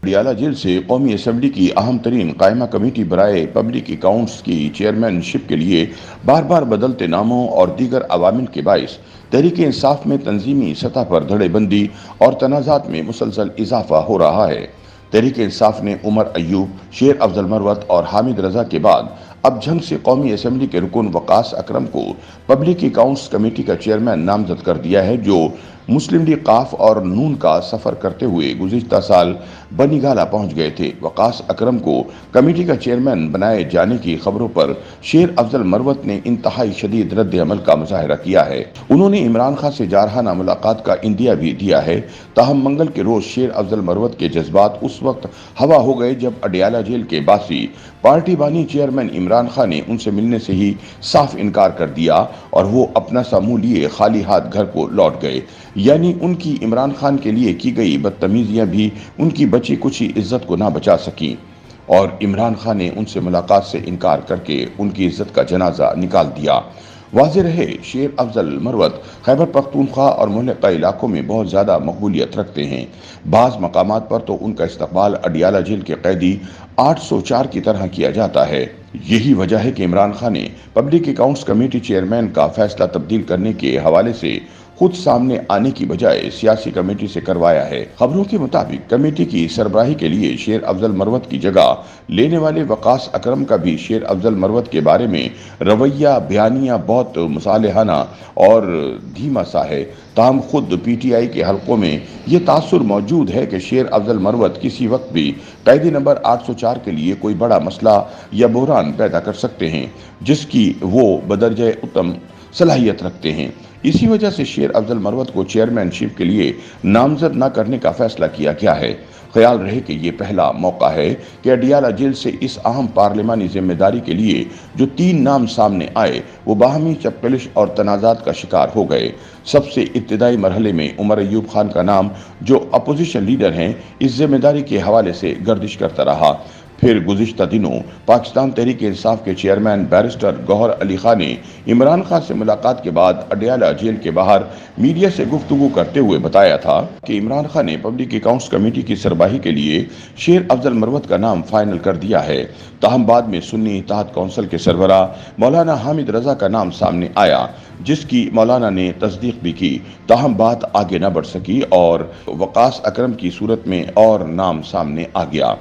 Patiala jail से कौमी assembly की अहम तरीन कायमा कमेटी बराए पब्लिक अकाउंट्स की चेयरमैनशिप के लिए बार बार बदलते नामों और दीगर अवामिल के बाइस तहरीक इंसाफ में तंजीमी सतह पर धड़ेबंदी और तनाज़ात में मुसलसल इजाफा हो रहा है। तहरीक इंसाफ ने उमर अयूब, शेर अफजल मरवत और हामिद रजा के बाद अब झंग से कौमी असम्बली के रुकन वकास अकरम को पब्लिक अकाउंट्स कमेटी का चेयरमैन नामजद कर दिया है, जो मुस्लिम लीग काफ और नून का सफर करते हुए गुज़िश्ता साल बनीगाला पहुंच गए थे। वकास अकरम को कमेटी का चेयरमैन बनाए जाने की खबरों पर शेर अफजल मरवत ने इंतहाई शदीद रद्द अमल का मुजाहरा किया है। उन्होंने इमरान खान से जारहाना मुलाकात का इंदिया भी दिया है। ताहम मंगल के रोज शेर अफजल मरवत के जज्बात उस वक्त हवा हो गए जब अडियाला जेल के बासी पार्टी बानी चेयरमैन इमरान खान ने उनसे मिलने से ही साफ इनकार कर दिया और वो अपना सा मुंह लिए खाली हाथ घर को लौट गए। यानी उनकी इमरान खान के लिए की गई बदतमीजियां भी उनकी बची कुछ इज्जत को ना बचा सकी और इमरान खान ने उनसे मुलाकात से इनकार करके उनकी इज्जत का जनाजा निकाल दिया। वाज़ेह रहे, शेर अफजल मरवत खैबर पख्तूनख्वा और मुहल्लिका इलाकों में बहुत ज़्यादा मकबूलियत रखते हैं। बाज़ मकामात पर तो उनका इस्तकबाल अडियाला जेल के कैदी 804 की तरह किया जाता है। यही वजह है कि इमरान खान ने पब्लिक अकाउंट्स कमेटी चेयरमैन का फैसला तब्दील करने के हवाले से खुद सामने आने की बजाय सियासी कमेटी से करवाया है। खबरों के मुताबिक कमेटी की सरबराही के लिए शेर अफजल मरवत की जगह लेने वाले वकास अकरम का भी शेर अफजल मरवत के बारे में रवैया बयानिया बहुत मुसालिहाना और धीमा सा है। ताहम खुद पीटीआई के हलकों में ये तासुर मौजूद है कि शेर अफजल मरवत किसी वक्त भी कैदी नंबर 804 के लिए कोई बड़ा मसला या बहरान पैदा कर सकते हैं, जिसकी वो बदरजे उत्तम सलाहियत रखते हैं। इसी वजह से शेर अफजल मरवत को चेयरमैनशिप के लिए नामजद न करने का फैसला किया गया है। ख्याल रहे कि ये पहला मौका है कि अडियाला जेल से इस अहम पार्लिमानी जिम्मेदारी के लिए जो 3 नाम सामने आए वो बाहमी चपकलिश और तनाज़ात का शिकार हो गए। सबसे इब्तिदाई मरहले में उमर अयूब खान का नाम, जो अपोजिशन लीडर हैं, इस जिम्मेदारी के हवाले से गर्दिश करता रहा। फिर गुज़िश्ता दिनों पाकिस्तान तहरीक इंसाफ के चेयरमैन बैरिस्टर गौहर अली खान ने इमरान खान से मुलाकात के बाद अडियाला जेल के बाहर मीडिया से गुफ्तगू करते हुए बताया था कि इमरान खान ने पब्लिक अकाउंट्स कमेटी की सरबराही के लिए शेर अफजल मरवत का नाम फाइनल कर दिया है। ताहम बाद में सुन्नी इत्तेहाद कौंसिल के सरबराह मौलाना हामिद रजा का नाम सामने आया, जिसकी मौलाना ने तस्दीक भी की। ताहम बात आगे न बढ़ सकी और वकास अकरम की सूरत में और नाम सामने आ गया।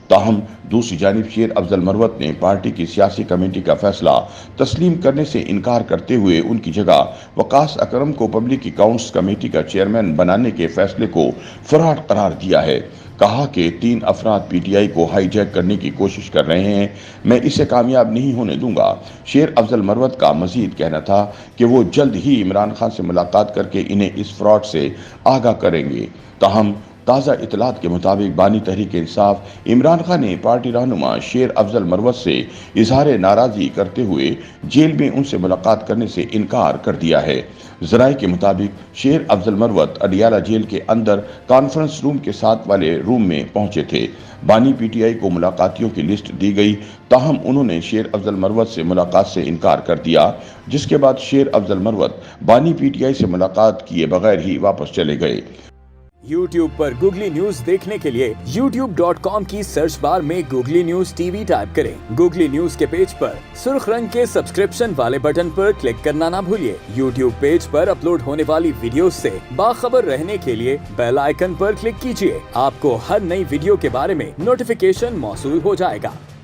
ताहम दूसरी जानिब शेर अफजल मरवत ने पार्टी की सियासी कमेटी का फैसला तस्लीम करने से इनकार करते हुए उनकी जगह वकास अकरम को पब्लिक अकाउंट्स कमेटी का चेयरमैन बनाने के फैसले को फराड करार दिया है। कहा कि 3 अफराद पीटीआई को हाईजैक करने की कोशिश कर रहे हैं, मैं इसे कामयाब नहीं होने दूंगा। शेर अफजल मरवत का मजीद कहना था कि वो जल्द ही इमरान खान से मुलाकात करके इन्हें इस फ्रॉड से आगाह करेंगे। ताहम ताज़ा इतलात के मुताबिक बानी तहरीक इंसाफ इमरान खान ने पार्टी रहनुमा शेर अफजल मरवत से इजहार नाराज़गी करते हुए जेल में उनसे मुलाकात करने से इनकार कर दिया है। ज़राए के मुताबिक शेर अफजल मरवत अडियाला जेल के अंदर कॉन्फ्रेंस रूम के साथ वाले रूम में पहुंचे थे। बानी पीटीआई को मुलाकातियों की लिस्ट दी गई, ताहम उन्होंने शेर अफजल मरवत से मुलाकात से इनकार कर दिया, जिसके बाद शेर अफजल मरवत बानी पीटीआई से मुलाकात किए बगैर ही वापस चले गए। YouTube पर गूगली न्यूज देखने के लिए youtube.com की सर्च बार में गूगली न्यूज टीवी टाइप करें। गूगली न्यूज के पेज पर सुर्ख रंग के सब्सक्रिप्शन वाले बटन पर क्लिक करना ना भूलिए। YouTube पेज पर अपलोड होने वाली वीडियोस से बाखबर रहने के लिए बेल आइकन पर क्लिक कीजिए। आपको हर नई वीडियो के बारे में नोटिफिकेशन मौसूल हो जाएगा।